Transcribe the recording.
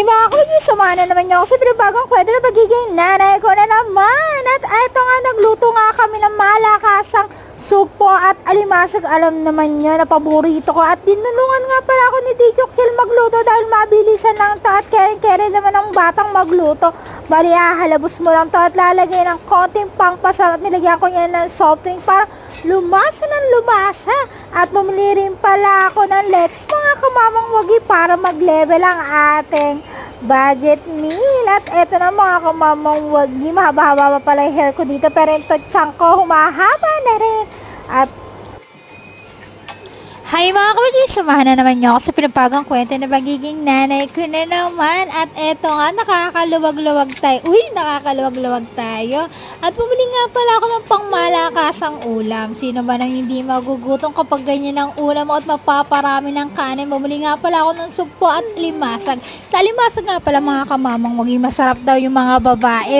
Hay mga kuya, samahan na naman niyo ako sa pinabagong kwento na pagiging nanay ko na naman. At eto nga, nagluto nga kami ng malakasang sugpo at alimasag. Alam naman niya na paborito ko. At dinulungan nga pala ako ni Dikyokil magluto dahil mabilisan lang to at kere naman ng batang magluto. Bali, halabos mo lang to at lalagay ng konting pangpasarap at nilagyan ko niya ng soft drink para lumasa ng lumasa. At bumili rin pala ako ng lettuce mga kamamang wagi para mag-level ang ating budget meal. At eto na mga kamamang wagi, mahaba-haba pa pala yung hair ko dito pero ito tiyan ko humahaba na rin. At hi mga kapatid, samahan na naman niyo ako sa pinapagong kwento na magiging nanay ko na naman. At eto nga, nakakaluwag-luwag tayo. Nakakaluwag-luwag tayo. At bumili nga pala ako ng pangmalakasang ulam. Sino ba nang hindi magugutom kapag ganyan ang ulam mo at mapaparami ng kanin? Bumili nga pala ako ng sugpo at limasag. Sa limasag nga pala mga kamamang maging masarap daw yung mga babae.